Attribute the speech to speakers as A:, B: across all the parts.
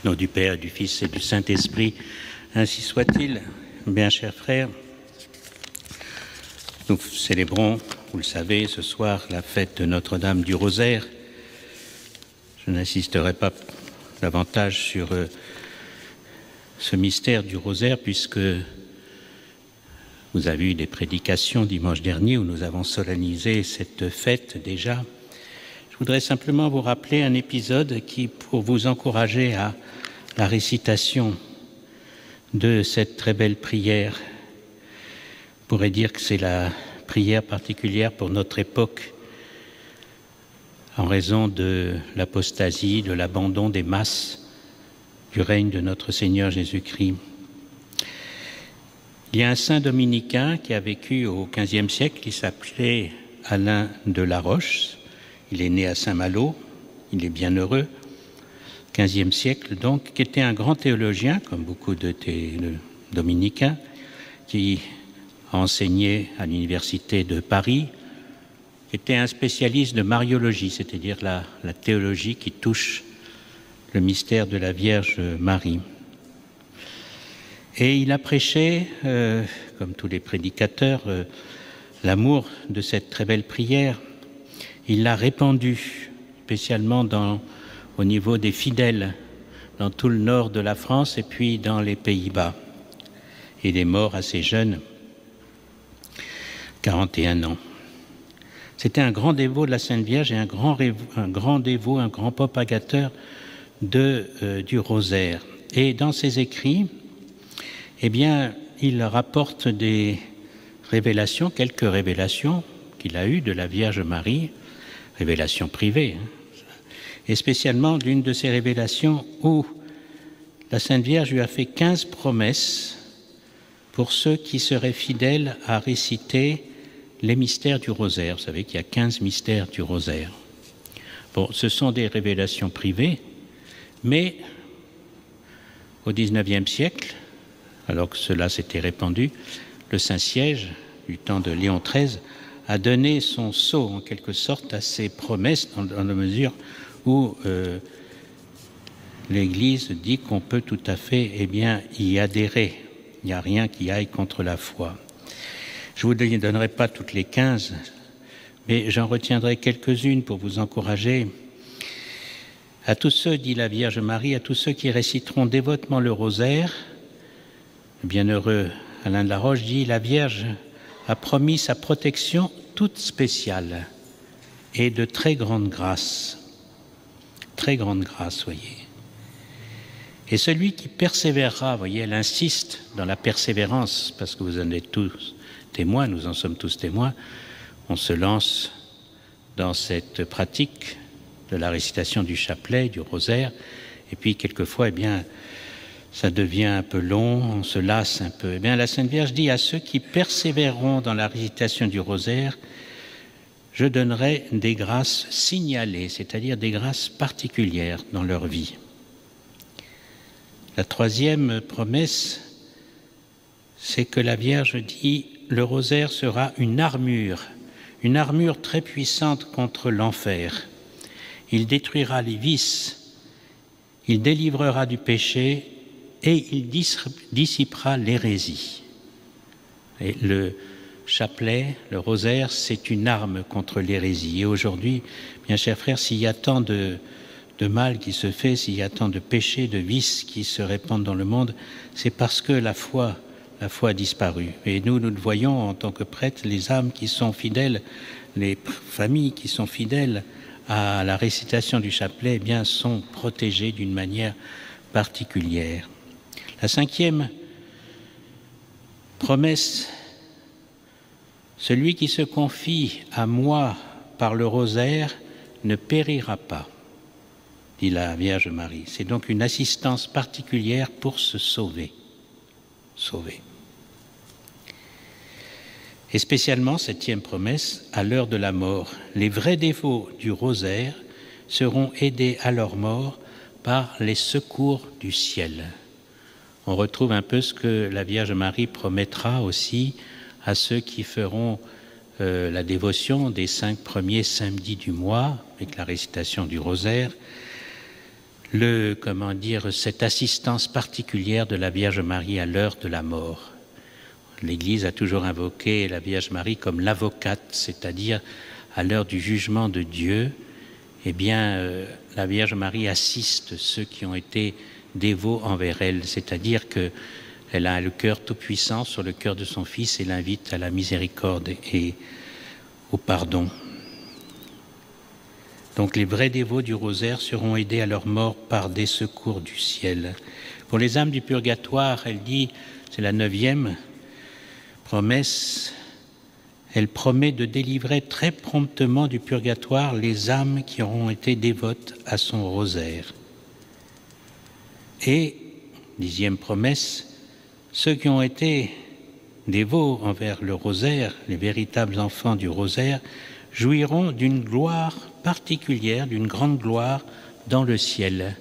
A: Au nom du Père, du Fils et du Saint-Esprit, ainsi soit-il. Bien, chers frères, nous célébrons, vous le savez, ce soir la fête de Notre-Dame du Rosaire. Je n'insisterai pas davantage sur ce mystère du Rosaire, puisque vous avez eu des prédications dimanche dernier où nous avons solennisé cette fête déjà. Je voudrais simplement vous rappeler un épisode qui, pour vous encourager à la récitation de cette très belle prière, on pourrait dire que c'est la prière particulière pour notre époque, en raison de l'apostasie, de l'abandon des masses du règne de notre Seigneur Jésus-Christ. Il y a un saint dominicain qui a vécu au XVe siècle, qui s'appelait Alain de la Roche. Il est né à Saint-Malo, il est bien heureux, XVe siècle donc, qui était un grand théologien, comme beaucoup de dominicains, qui a enseigné à l'université de Paris, qui était un spécialiste de mariologie, c'est-à-dire la théologie qui touche le mystère de la Vierge Marie. Et il a prêché, comme tous les prédicateurs, l'amour de cette très belle prière. Il l'a répandue, spécialement au niveau des fidèles, dans tout le nord de la France et puis dans les Pays-Bas. Il est mort assez jeune, 41 ans. C'était un grand dévot de la Sainte Vierge et un grand dévot, un grand propagateur du rosaire. Et dans ses écrits, eh bien, il rapporte des révélations, quelques révélations qu'il a eues de la Vierge Marie, révélations privées, et spécialement d'une de ces révélations où la Sainte Vierge lui a fait 15 promesses pour ceux qui seraient fidèles à réciter les mystères du rosaire. Vous savez qu'il y a 15 mystères du rosaire. Bon, ce sont des révélations privées, mais au XIXe siècle, alors que cela s'était répandu, le Saint-Siège, du temps de Léon XIII, a donné son sceau, en quelque sorte, à ces promesses, dans la mesure où l'Église dit qu'on peut tout à fait y adhérer. Il n'y a rien qui aille contre la foi. Je ne vous donnerai pas toutes les 15, mais j'en retiendrai quelques-unes pour vous encourager. À tous ceux, dit la Vierge Marie, à tous ceux qui réciteront dévotement le rosaire, le bienheureux Alain de la Roche dit, la Vierge a promis sa protection toute spéciale et de très grande grâce. Très grande grâce, voyez. Et celui qui persévérera, voyez, elle insiste dans la persévérance, parce que vous en êtes tous témoins, nous en sommes tous témoins, on se lance dans cette pratique de la récitation du chapelet, du rosaire, et puis quelquefois, ça devient un peu long, on se lasse un peu. La Sainte Vierge dit à ceux qui persévéreront dans la récitation du rosaire, je donnerai des grâces signalées, c'est-à-dire des grâces particulières dans leur vie. La troisième promesse, c'est que la Vierge dit, le rosaire sera une armure très puissante contre l'enfer. Il détruira les vices, il délivrera du péché et il dissipera l'hérésie. Et le chapelet, le rosaire, c'est une arme contre l'hérésie. Et aujourd'hui, bien chers frères, s'il y a tant de mal qui se fait, s'il y a tant de péchés, de vices qui se répandent dans le monde, c'est parce que la foi a disparu. Et nous le voyons en tant que prêtres, les âmes qui sont fidèles, les familles qui sont fidèles à la récitation du chapelet, sont protégées d'une manière particulière. La cinquième promesse, celui qui se confie à moi par le rosaire ne périra pas, dit la Vierge Marie. C'est donc une assistance particulière pour se sauver. Et spécialement, septième promesse, à l'heure de la mort, les vrais dévots du rosaire seront aidés à leur mort par les secours du ciel. On retrouve un peu ce que la Vierge Marie promettra aussi à ceux qui feront la dévotion des 5 premiers samedis du mois, avec la récitation du rosaire. cette assistance particulière de la Vierge Marie à l'heure de la mort. L'Église a toujours invoqué la Vierge Marie comme l'avocate, c'est-à-dire à l'heure du jugement de Dieu, eh bien, la Vierge Marie assiste ceux qui ont été dévots envers elle, c'est-à-dire qu'elle a le cœur tout-puissant sur le cœur de son Fils et l'invite à la miséricorde et au pardon. Donc les vrais dévots du rosaire seront aidés à leur mort par des secours du ciel. Pour les âmes du purgatoire, elle dit, c'est la 9e promesse, elle promet de délivrer très promptement du purgatoire les âmes qui auront été dévotes à son rosaire. Et, 10e promesse, ceux qui ont été dévots envers le rosaire, les véritables enfants du rosaire, jouiront d'une gloire particulière, d'une grande gloire dans le ciel.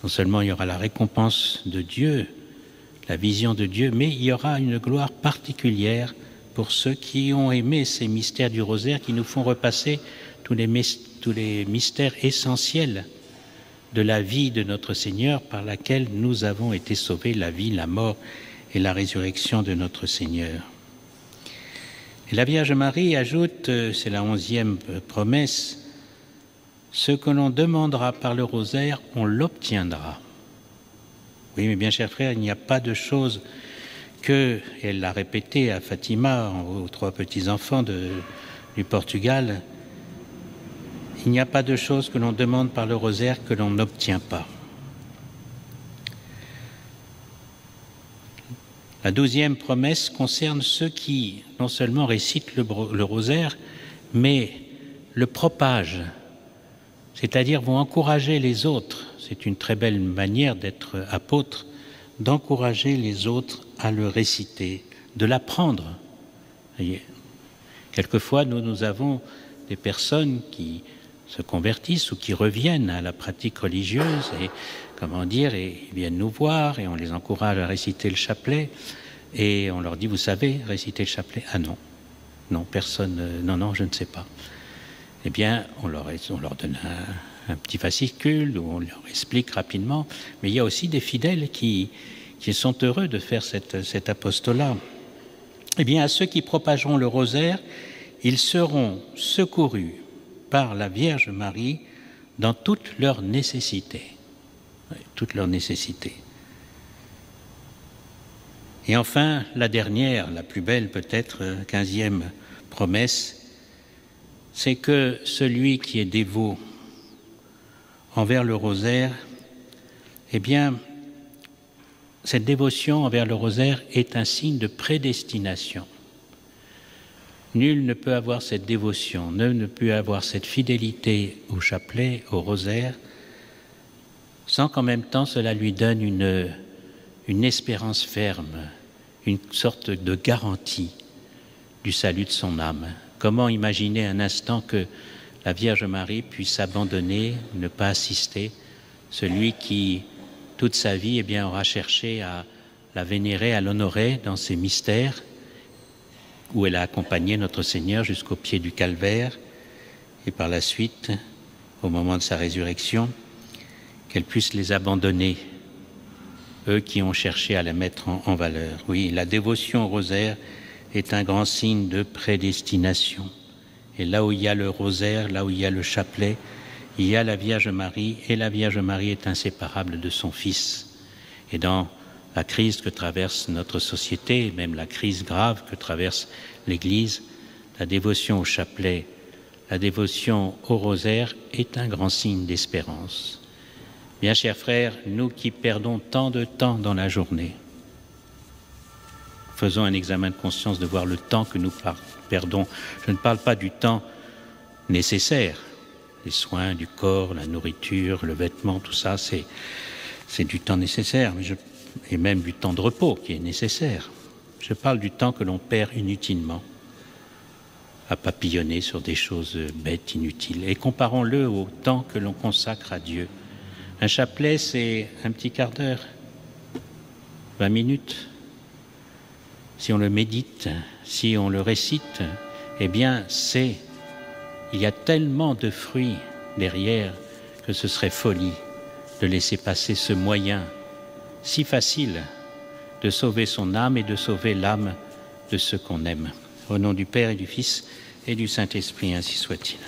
A: Non seulement il y aura la récompense de Dieu, la vision de Dieu, mais il y aura une gloire particulière pour ceux qui ont aimé ces mystères du rosaire, qui nous font repasser tous les mystères essentiels de la vie de notre Seigneur par laquelle nous avons été sauvés, la vie, la mort et la résurrection de notre Seigneur. Et la Vierge Marie ajoute, c'est la 11e promesse, ce que l'on demandera par le rosaire, on l'obtiendra. Oui, mais bien chers frères, il n'y a pas de chose que, et elle l'a répété à Fatima, aux 3 petits-enfants du Portugal, il n'y a pas de chose que l'on demande par le rosaire que l'on n'obtient pas. La 12e promesse concerne ceux qui non seulement récitent le rosaire, mais le propagent, c'est-à-dire vont encourager les autres. C'est une très belle manière d'être apôtre, d'encourager les autres à le réciter, de l'apprendre. Quelquefois, nous avons des personnes qui se convertissent ou qui reviennent à la pratique religieuse et ils viennent nous voir et on les encourage à réciter le chapelet et on leur dit, vous savez réciter le chapelet? Ah non, non, personne, non, je ne sais pas. Eh bien, on leur donne un petit fascicule où on leur explique rapidement, mais il y a aussi des fidèles qui sont heureux de faire cet apostolat. Eh bien, à ceux qui propageront le rosaire, ils seront secourus par la Vierge Marie dans toutes leurs nécessités. Toutes leurs nécessités. Et enfin, la dernière, la plus belle peut-être, 15e promesse, c'est que celui qui est dévot envers le rosaire, eh bien, cette dévotion envers le rosaire est un signe de prédestination. Nul ne peut avoir cette dévotion, nul ne peut avoir cette fidélité au chapelet, au rosaire, sans qu'en même temps cela lui donne une espérance ferme, une sorte de garantie du salut de son âme. Comment imaginer un instant que la Vierge Marie puisse abandonner, ne pas assister celui qui, toute sa vie, eh bien, aura cherché à la vénérer, à l'honorer dans ses mystères, où elle a accompagné notre Seigneur jusqu'au pied du calvaire, et par la suite, au moment de sa résurrection, qu'elle puisse les abandonner, eux qui ont cherché à la mettre en valeur. Oui, la dévotion au rosaire est un grand signe de prédestination. Et là où il y a le rosaire, là où il y a le chapelet, il y a la Vierge Marie, et la Vierge Marie est inséparable de son Fils. Et dans la crise que traverse notre société, et même la crise grave que traverse l'Église, la dévotion au chapelet, la dévotion au rosaire est un grand signe d'espérance. Bien, chers frères, nous qui perdons tant de temps dans la journée, faisons un examen de conscience de voir le temps que nous perdons. Je ne parle pas du temps nécessaire, les soins du corps, la nourriture, le vêtement, tout ça, c'est du temps nécessaire, et même du temps de repos qui est nécessaire. Je parle du temps que l'on perd inutilement à papillonner sur des choses bêtes, inutiles. Et comparons-le au temps que l'on consacre à Dieu. Un chapelet, c'est un petit quart d'heure, 20 minutes. Si on le médite, si on le récite, eh bien, il y a tellement de fruits derrière que ce serait folie de laisser passer ce moyen si facile de sauver son âme et de sauver l'âme de ceux qu'on aime. Au nom du Père et du Fils et du Saint-Esprit, ainsi soit-il.